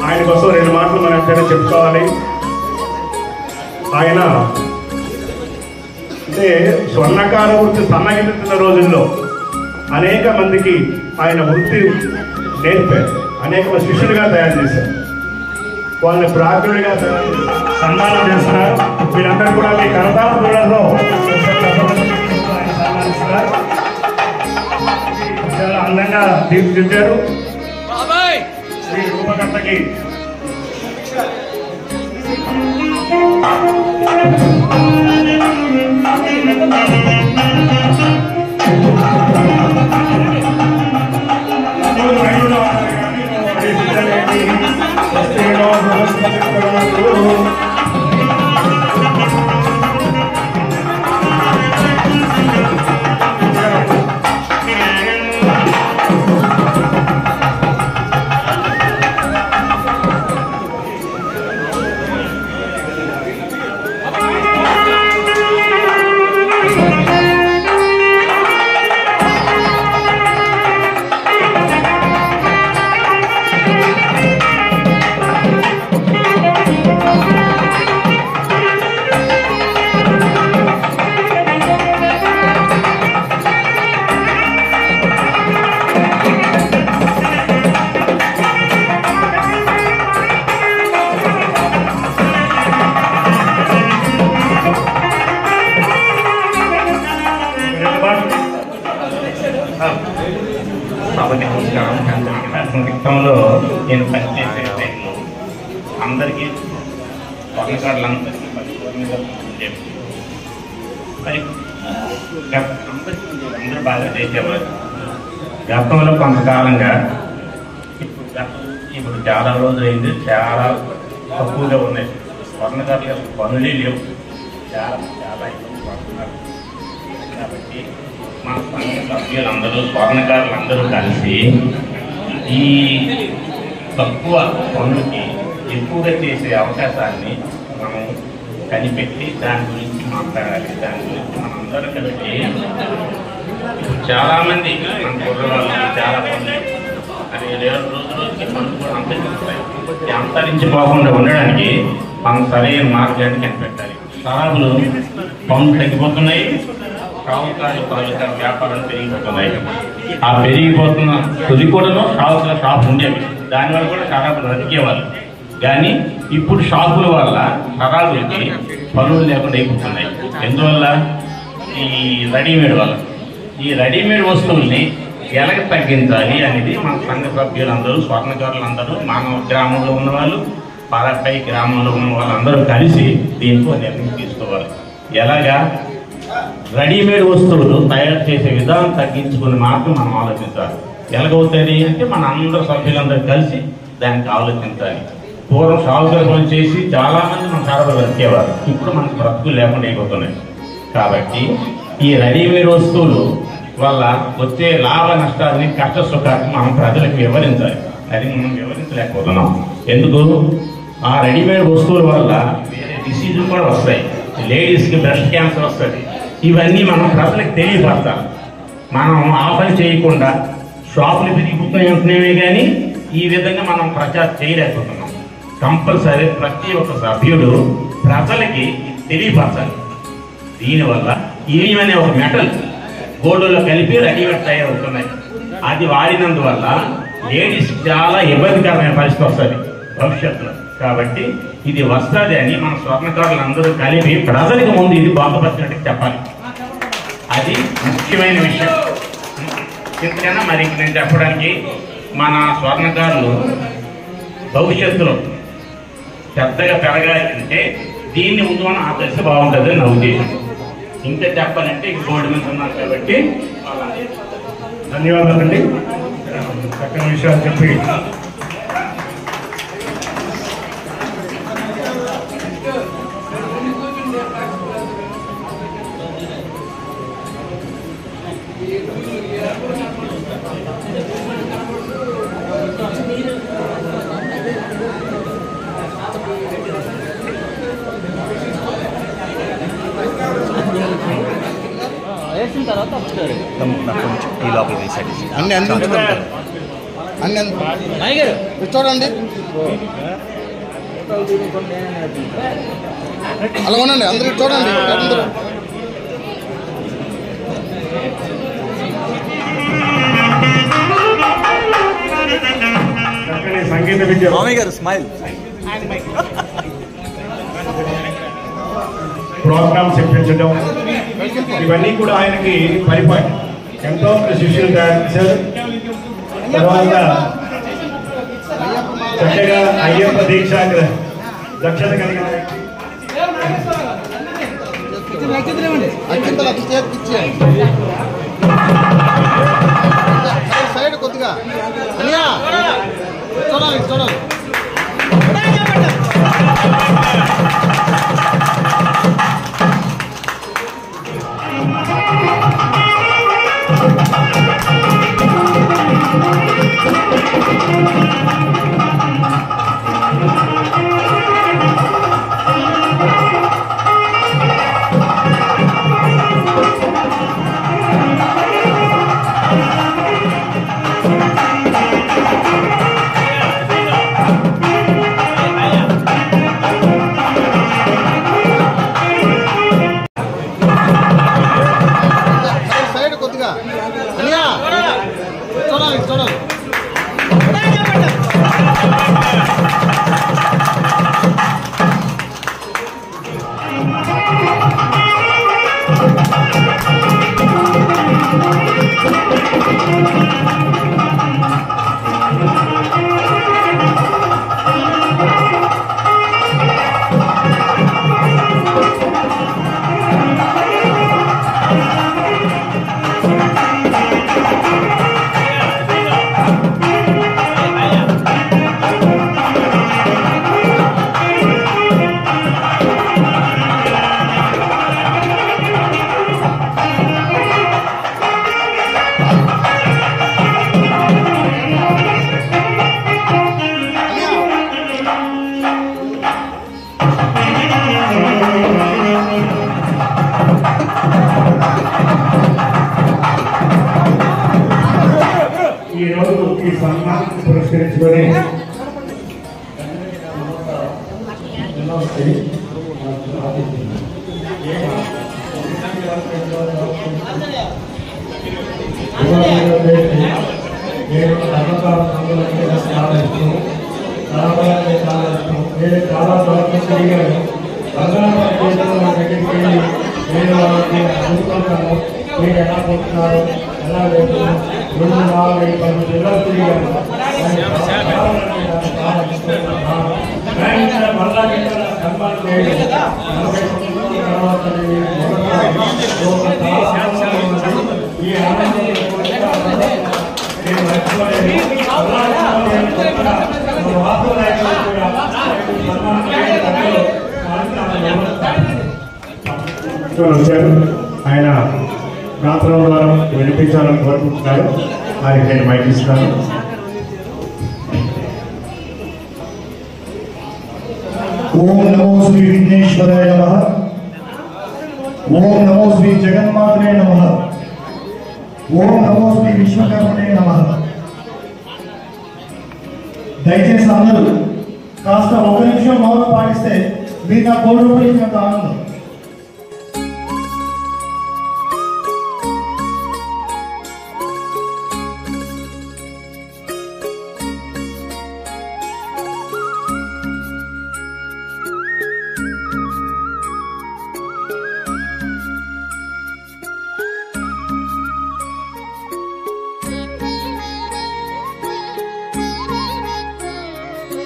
ఆయన కోసం రెండు మాటలు మన అందరూ చెప్పుకోవాలి. ఆయన అంటే స్వర్ణకార వృత్తి సన్నగిలుతున్న రోజుల్లో అనేక మందికి ఆయన వృత్తి నేర్పారు, అనేక శిష్యులుగా తయారు చేశారు, వాళ్ళని ప్రాజ్ఞుడిగా సన్మానం చేస్తున్నారు. వీరందరూ కూడా మీ కరతాళ దూరంలో సన్మానిస్తున్నారు. చాలా అందంగా తీర్చిదిద్దారు. శ్రీ రూపకర్తకి నృత్యంలో నేను పనిచేసే టైంలో అందరికీ స్వర్ణకారులందరికీ అందరూ బాగా చేసేవారు. గతంలో కొంతకాలంగా ఇప్పుడు చాలా రోజులైంది, చాలా తక్కువగా ఉన్నాయి స్వర్ణకారులు, పనులే లేవు, చాలా చాలా ఇబ్బంది పడుతున్నారు. కాబట్టి మా సంఘ సభ్యులందరూ స్వర్ణకారులందరూ కలిసి ఈ తక్కువ పనులకి ఎక్కువగా చేసే అవకాశాన్ని మనం కనిపెట్టి దాని గురించి మాట్లాడాలి. దాని గురించి మనందరూ కలిసి చాలామంది మన కుర్రవాళ్ళు చాలా పనులు అది రోజుకి పనులు కూడా అంతరిస్తాయి. అంతరించిపోకుండా ఉండడానికి మనం సరైన మార్గాన్ని కనిపెట్టాలి. షరాబులు పనులు తగ్గిపోతున్నాయి, షావుకారు తాలూకా వ్యాపారాలు పెరిగిపోతున్నాయి. ఆ పెరిగిపోతున్న తొలి కూడాను షావుకుల షాపు ఉండేవి, దానివల్ల కూడా షరాబులు బతికేవాళ్ళు. కానీ ఇప్పుడు షాపుల వల్ల షరాబులకి పనులు లేకుండా అయిపోతున్నాయి. ఎందువల్ల? ఈ రెడీమేడ్ వల్ల. ఈ రెడీమేడ్ వస్తువుల్ని ఎలాగ తగ్గించాలి అనేది మన సంఘ సభ్యులందరూ, స్వర్ణకారులందరూ, మానవ గ్రామంలో ఉన్నవాళ్ళు, పారపై గ్రామంలో ఉన్న వాళ్ళందరూ కలిసి దీంట్లో నిర్ణయం తీసుకోవాలి. ఎలాగా రెడీమేడ్ వస్తువులు తయారు చేసే విధానం తగ్గించుకుని మాత్రం మనం ఆలోచించాలి. ఎలాగవుతుంది అంటే మన అందరూ సభ్యులందరూ కలిసి దానికి ఆలోచించాలి. పూర్వం షావుకారు పనులు చేసి చాలామంది మన షరాబులు బ్రతికేవారు, ఇప్పుడు మనకు బ్రతుకులు లేకుండా అయిపోతున్నాయి. కాబట్టి ఈ రెడీమేడ్ వస్తువులు వల్ల వచ్చే లాభ నష్టాలని, కష్ట సుఖాన్ని మనం ప్రజలకు వివరించాలి. అది మనం వివరించలేకపోతున్నాం. ఎందుకు? ఆ రెడీమేడ్ వస్తువుల వల్ల వేరే డిసీజులు కూడా వస్తాయి. లేడీస్కి బ్రెస్ట్ క్యాన్సర్ వస్తుంది. ఇవన్నీ మనం ప్రజలకు తెలియపరచాలి. మనం ఆ పని చేయకుండా షాపులు పెరిగిపోతున్నాయి అంటున్నామే కానీ ఈ విధంగా మనం ప్రచారం చేయలేకపోతున్నాం. కంపల్సరీ ప్రతి ఒక్క సభ్యుడు ప్రజలకి తెలియపరచాలి. దీనివల్ల ఈనియం అనే ఒక మెటల్ గోల్డ్లో కలిపి రెడీమేడ్ తయారవుతున్నాయి. అది వాడినందువల్ల లేడీస్ చాలా ఇబ్బందికరమైన పరిస్థితి వస్తుంది భవిష్యత్తులో. కాబట్టి ఇది వస్తుంది అని మన స్వర్ణకారులందరూ కలిపి ప్రజలకు ముందు ఇది బాగుపరిచినట్టు చెప్పాలి. అది ముఖ్యమైన విషయం. ఇంతకన్నా మరి నేను చెప్పడానికి మన స్వర్ణకారులు భవిష్యత్తులో పెద్దగా పెరగాలి అంటే దీన్ని ముందు మనం ఆదర్శిస్తే బాగుంటుంది నా ఉద్దేశం. ఇంకా చెప్పాలంటే ఇక బోర్డు మీద ఉన్నాను కాబట్టి ధన్యవాదాలండి. చక్కని విషయాలు చెప్పి వచ్చిన తర్వాత వస్తారు కొంచెం ఈ లోపల రీసెట్ అన్ని చూడండి అలా ఉండండి అందరూ చూడండి అందరూ సంగీత విద్య మామయ్య గారు స్మైల్ ప్రోగ్రామ్స్ చెప్పించడం ఇవన్నీ కూడా ఆయనకి పరిపాటి ఎంతో శిష్యులు తయారు చేశారు. తర్వాత చక్కగా అయ్యప్ప దీక్ష దక్షత కలిగిన సైడ్ కొద్దిగా అనియా చూడాలి చూడాలి సైడ్ కొద్దిగా అనియా చూడాలి చూడాలి ఈరోజు ఈ సన్మానం పురస్కరించుకొని చాలా నేను వాళ్ళకి అందుకుంటాను. మీరు ఎలా పోతున్నారు, ఎలా వెళ్తున్నారు, 2, 4, 5 జిల్లాలు తిరిగాను. మళ్ళా సన్మానం చేయడం తర్వాత ఈ ఆనందం నేను మర్చిపోలేదు. వచ్చారు. ఆయన ప్రార్థన ద్వారా వినిపించాలని కోరుకుంటున్నారు. ఆయనకి నేను మైక్ ఇస్తాను. ఓం నమో శ్రీ విఘ్నేశ్వరాయ నమః. ఓం నమో శ్రీ జగన్మాతనే నమః. ఓం నమో శ్రీ విశ్వకర్మనే నమః. దయచేసి అందరూ కాస్త 1 నిమిషం మౌనం పాటిస్తే మిగతా 3 రూపాయలు ఆనందం.